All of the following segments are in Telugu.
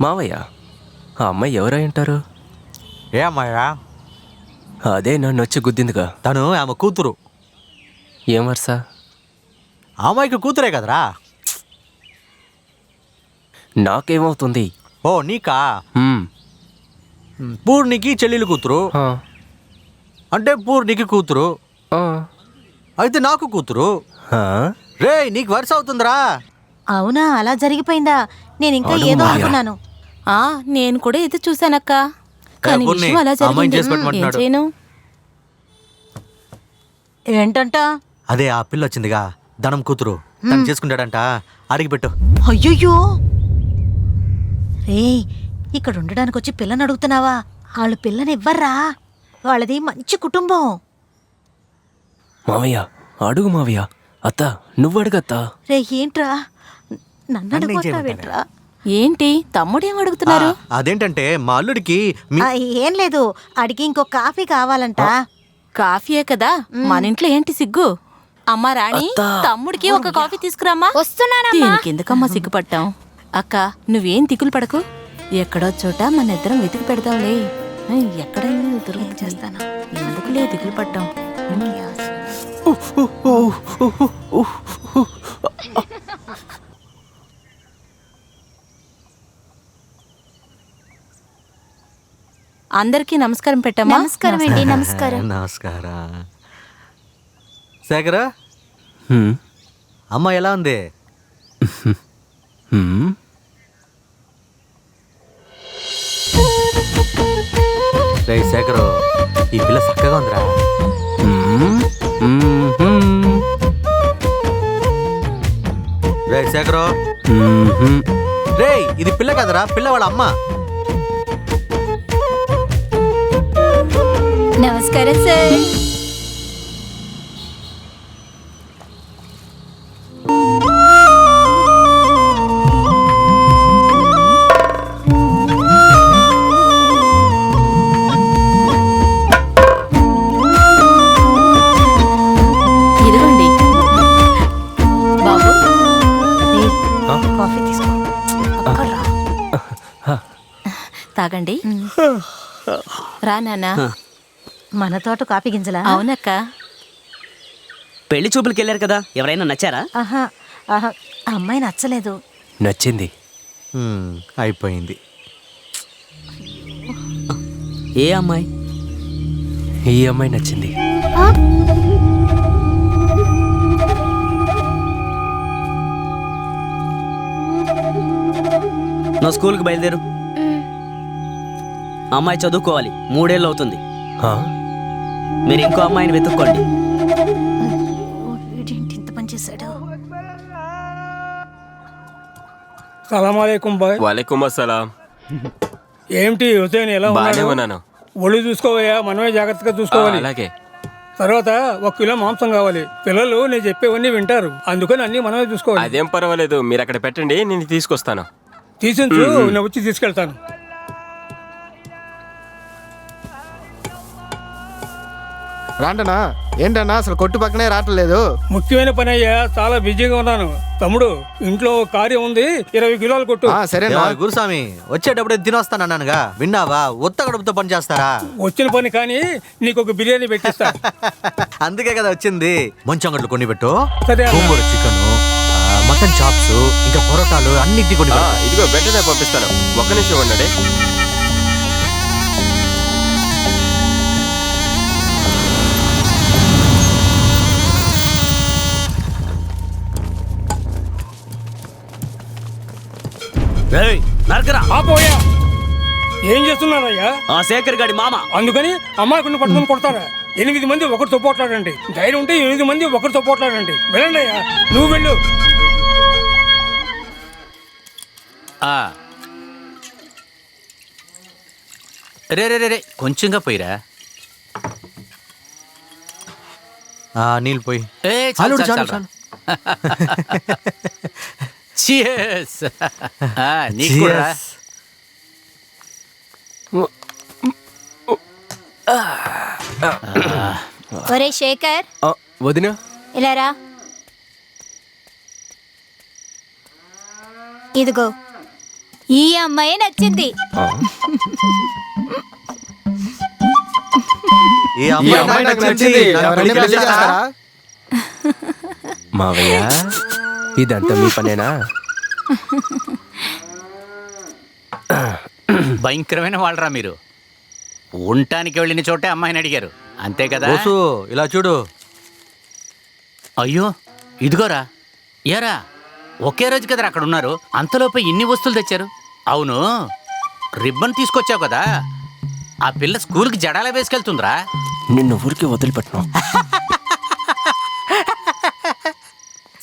మావయ్య, ఆ అమ్మాయి ఎవరై ఉంటారు? ఏ అమ్మాయా? అదే నన్ను వచ్చి గుద్దిందిగా. తను ఆమె కూతురు. ఏం వరుస? అమ్మాయికి కూతురే కదరా. నాకేమవుతుంది? ఓ నీకా? పూర్ణికి చెల్లెలు కూతురు అంటే పూర్ణికి కూతురు అయితే నాకు కూతురు. రే నీకు వరుస అవుతుందిరా. అవునా, అలా జరిగిపోయిందా? నేను ఇంకా ఏదో అనుకున్నాను. నేను కూడా ఇది చూసానక్క, కానీ విషయం అలా జరిగింది. ఏం చేయను? ఏంటంట? అదే ఆ పిల్ల వచ్చిందిగా, ధనం కూతురు. తను చేసుకుంటాడంట, అడిగిపెట్టు. అయ్యయ్యో, రే ఇక్కడ ఉండడానికి వచ్చి పిల్లని అడుగుతున్నావా? వాళ్ళు పిల్లని ఇవ్వర్రా, వాళ్ళది మంచి కుటుంబం. మావయ్య అడుగు మావయ్య. అత్త నువ్వు అడుగత్తా. రే ఏంట్రా నన్ను అడుగుతావేంట్రా? ఏంటి తమ్ముడేం అడుగుతున్నారు? అదేంటంటే మా అల్లుడికి ఏం లేదు, అడిగి ఇంకో కాఫీ కావాలంట. కాఫీయే కదా, మన ఇంట్లో ఏంటి సిగ్గు? అమ్మా రాణి, తమ్ముడికి ఒక కాఫీ తీసుకురామ్మా. దీనికి ఎందుకమ్మా సిగ్గుపట్టాం? అక్క నువ్వేం దిగులు పడకు, ఎక్కడో చోట మన ఇద్దరం వెతికి పెడదాంలే. ఎక్కడైనా దొరికి చేస్తాను, ఎందుకులే దిగులు పడ్డాం. అందరికీ నమస్కారం పెట్టమ్మా. నమస్కారం అండి. నమస్కారం. నమస్కారం. శేఖర, అమ్మ ఎలా ఉంది? రే శేఖరు, ఈ పిల్ల చక్కగా ఉందిరా. రే శేఖరు, రే ఇది పిల్ల కదరా, పిల్ల వాళ్ళ అమ్మ. నమస్కారం సార్. ఇదిగోండి బాబు, కాఫీ తీసుకో. తాగండి. రా నాన్న. మన తోట కాఫీ గింజలా? అవునక్క. పెళ్లి చూపులకి వెళ్ళారు కదా, ఎవరైనా నచ్చారా? ఆహా, అమ్మాయి నచ్చలేదు. నచ్చింది. అయిపోయింది. ఏ అమ్మాయి? ఈ అమ్మాయి నచ్చింది. నువ్వు స్కూల్కి బయలుదేరు. అమ్మాయి చదువుకోవాలి, 3 ఏళ్ళు అవుతుంది. మీరు ఇంకో అమ్మాయిని వెతుక్కోండి. ఇంత పని చేశాడు. సలాంఅలైకుం బాయ్. వాలేకుం అస్సలాం. ఏమిటి హుసేన్, ఎలా ఉన్నాను? ఒళ్ళు చూసుకోవయ్యా, మనమే జాగ్రత్తగా చూసుకోవాలి. అలాగే. తర్వాత 1 కిలో మాంసం కావాలి. పిల్లలు నేను చెప్పేవన్నీ వింటారు, అందుకని అన్ని మనమే చూసుకోవాలి. అదేం పర్వాలేదు, మీరు అక్కడ పెట్టండి, నేను తీసుకొస్తాను. తీసించు, నేను వచ్చి తీసుకెళ్తాను. రాంటనా? ఏంటన్నా అసలు కొట్టు పక్కనే రావట్లేదు? ముఖ్యమైన పని అయ్యా, చాలా బిజీగా ఉన్నాను. తమ్ముడు, ఇంట్లో కార్యం ఉంది, 20 కిలోలు కొట్టు. సరే గురుస్వామి, వచ్చేటప్పుడే తినొస్తానన్నానుగా, విన్నావా? ఉత్త గడుపుతో పని చేస్తారా? వచ్చిన పని కానీ నీకు ఒక బిర్యానీ పెట్టిస్తా. అందుకే కదా వచ్చింది. మంచి అంగట్లు కొన్ని పెట్టు. సరే. గోంగూర చికెన్, మటన్ చాప్స్, ఇంకా పొరోటాలు అన్నిటి కొన్ని. ఇదిగో వెంటనే పంపిస్తాను, ఒక్క నిమిషం ఉండండి. ఆపోయా, ఏం చేస్తున్నారయ్యా? ఆ శేఖర్ గాడి మామ. అందుకని అమ్మాయిని పట్టుకొని కొడతారా? 8 మంది ఒకరితో పోట్లాడండి. ధైర్యం ఉంటే 8 మంది ఒకరితో పోట్లాడండి. వెళ్ళండి అయ్యా, నువ్వు వెళ్ళు. రే రే రే రే, కొంచెంగా పోయిరా. నీళ్ళు పోయి. చాలు చాలు చాలు. ఒరే శేఖర్, వదినా, ఇలా రా. ఇదిగో ఈ అమ్మాయి నచ్చింది. ఈ అమ్మాయి నాకు నచ్చింది. ఎవరైనా పెళ్లి చేస్తారా? మావయ్య ఇదంతా మీ పనేనా? భయంకరమైన వాళ్ళరా మీరు. ఉండటానికి వెళ్ళిన చోటే అమ్మాయిని అడిగారు అంతే కదా? బోసు ఇలా చూడు. అయ్యో ఇదిగోరా. ఏరా ఒకే రోజు కదరా అక్కడ ఉన్నారు, అంతలోపే ఇన్ని వస్తువులు తెచ్చారు. అవును, రిబ్బన్ తీసుకొచ్చావు కదా, ఆ పిల్ల స్కూల్కి జడాలా వేసుకెళ్తుందిరా. నిన్ను ఊరికి వదిలిపెట్టను.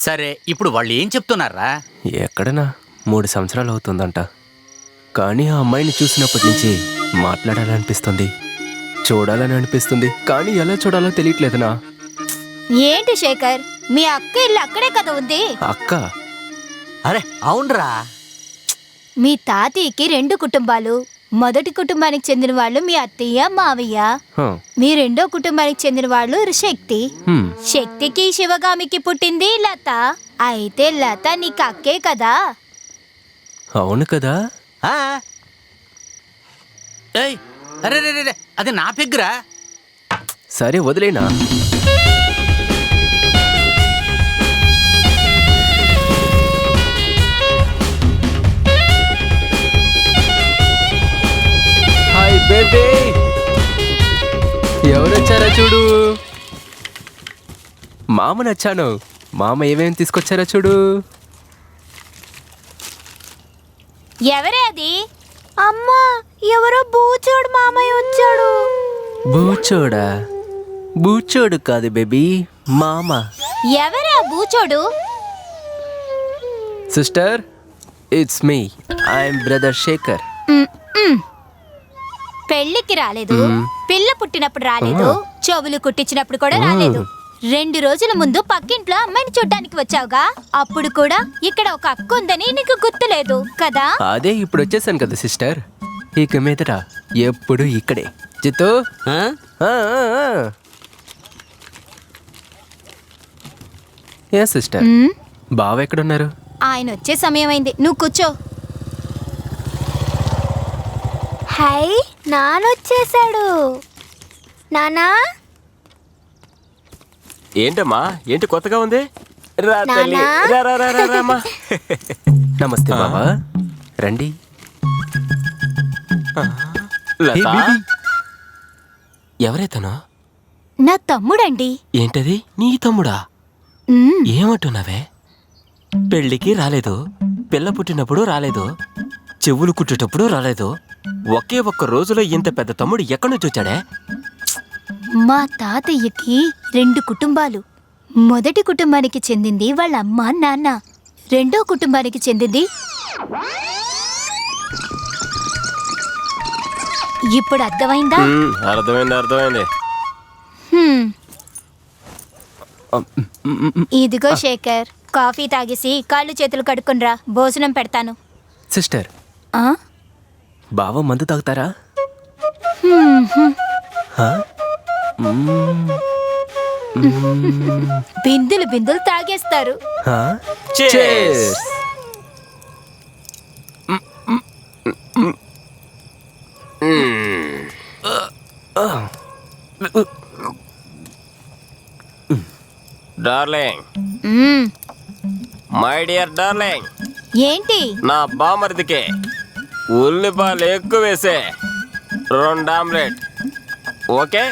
సరే ఇప్పుడు వాళ్ళు ఏం చెప్తున్నారా? ఎక్కడనా 3 సంవత్సరాలు అవుతుందంట. కానీ ఆ అమ్మాయిని చూసినప్పటి నుంచి మాట్లాడాలనిపిస్తుంది, చూడాలని అనిపిస్తుంది. కానీ ఎలా చూడాలో తెలియట్లేదునా. ఏంటి శేఖర్, మీ అక్క ఇల్లు అక్కడే కదా ఉంది. అక్క? అరే అవునరా. మీ తాతయ్యకి 2 కుటుంబాలు. మొదటి కుటుంబానికి చెందిన వాళ్ళు మీ అత్తయ్య మావయ్య. హ, మీ రెండో కుటుంబానికి చెందిన వాళ్ళు శక్తి. హ్మ్. శక్తికి శివగామికి పుట్టింది లత. అయితే లత నీకు అక్కే కదా. అవును కదా. ఆ, ఏయ్ అరే రే రే, అది నా పెగ్గురా. సరే వదిలేనా. హాయ్ బేబీ, ఎవరొచ్చారో చూడు. మామ నచ్చాను. మామ ఏమేమి తీసుకొచ్చారో చూడు. ఎవరే అది? అమ్మా, ఎవరో బూచోడు మామయ్య వచ్చాడు. బూచోడా? బూచోడు కాదు బేబీ, మామ. ఎవరే ఆ బూచోడు? Sister, it's me. I'm brother Shekhar. పెళ్లికి రాలేదు, పిల్ల పుట్టినప్పుడు రాలేదు, చెవులు కుట్టించినప్పుడు కూడా రాలేదు. 2 రోజుల ముందు పక్కింట్లో అమ్మాయిని చూడ్డానికి వచ్చావుగా, అప్పుడు కూడా ఇక్కడ ఒక అక్క ఉందని నీకు గుర్తులేదు కదా? అదే ఇప్పుడు వచ్చేసాను కదా సిస్టర్. ఇక మీదట ఎప్పుడు ఇక్కడే. చిత్తూ. ఆ? ఏ సిస్టర్, బావ ఎక్కడున్నారు? ఆయన వచ్చే సమయం అయింది, నువ్వు కూర్చో. హై, నానొచ్చేసాడు. నానా, ఏంటమ్మా, ఏంటి కొత్తగా ఉంది? రా తల్లి, నాన్నా? రా రా రా రా రామ్మా. నమస్తే బావా, రండి. లతా? ఎవరైతను? నా తమ్ముడండి. ఏంటది, నీ తమ్ముడా? మ్మ్. ఏమంటున్నావే? పెళ్ళికి రాలేదు, పిల్ల పుట్టినప్పుడు రాలేదు, చెవులు కుట్టేటప్పుడు రాలేదు. ఒకే ఒక్క రోజులో ఇంత పెద్ద తమ్ముడు ఎక్కడి నుంచి వచ్చాడే? మా తాతయ్యకి 2 కుటుంబాలు. మొదటి కుటుంబానికి చెందింది వాళ్ళ అమ్మ నాన్న. రెండో కుటుంబానికి చెందింది. ఇప్పుడు అర్థమైందా? అర్థమైంది అర్థమైంది. హ్మ్. ఇదిగో శేఖర్, కాఫీ తాగేసి కాళ్ళు చేతులు కడుక్కునిరా, భోజనం పెడతాను. సిస్టర్, ఆ? బావ మందు తాగుతారా? హా? బిందులు బిందులు తాగేస్తారు. హా? Cheers. Darling, hmm. My dear darling, ఏంటి? నా బామర్దికి ఉల్లిపాయలు ఎక్కువ వేసే 2 ఆమ్లెట్. Okay,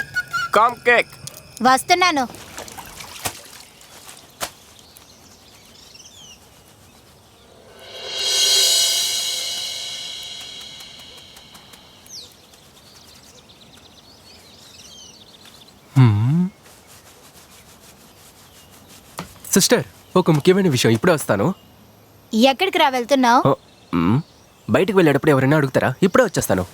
come cake. వస్తున్నాను. సిస్టర్, ఒక ముఖ్యమైన విషయం, ఇప్పుడే వస్తాను. ఎక్కడికి రా వెళ్తున్నావు? బయటికి వెళ్ళేటప్పుడు ఎవరైనా అడుగుతారా? ఇప్పుడే వచ్చేస్తాను.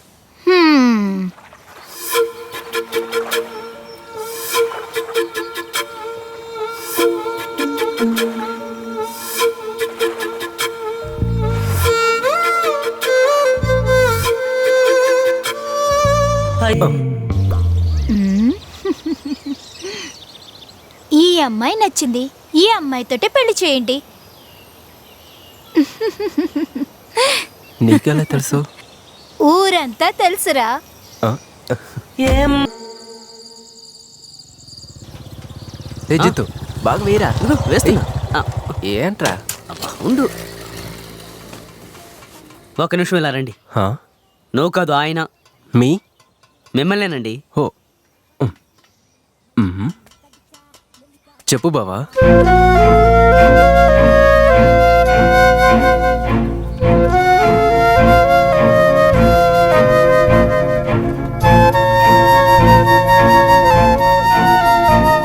ఈ అమ్మాయి నచ్చింది, ఈ అమ్మాయితోటే పెళ్లి చేయండి. నీకెలా తెలుసు? ఊరంతా తెలుసురా. ఆ? ఏ జిత్తు బాగా వేయరా. వేస్తున్నా. ఏంట్రా? ఉండు, ఒక నిమిషం ఇలా రండి. హా? నువ్వు కాదు, ఆయన. మీ? మిమ్మల్నేనండి. ఓ మ్మ్. చెప్పు బావా.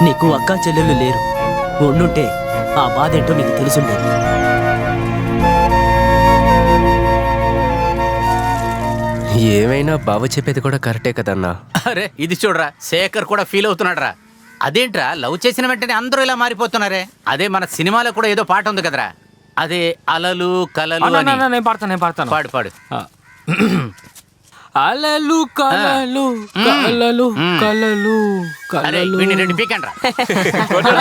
నీకు అక్క చెల్లెళ్ళు లేరు. ఉండుంటే ఆ బాధ ఏంటో నీకు తెలుసుండేది. ఏమైనా బావ చెప్పేది కూడా కరెక్టే కదన్నా. అరే ఇది చూడరా, శేఖర్ కూడా ఫీల్ అవుతున్నాడు రా. అదేంట్రా, లవ్ చేసిన వెంటనే అందరూ ఇలా మారిపోతున్నారే? అదే మన సినిమాలో కూడా ఏదో పాట ఉంది కదరా, అదే అలలు కలలు అని. నేను పాడతాను పాడు పాడు. అలలు కలలు కలలు కలలు అరే వీడిని రెండు పీకండ్రా.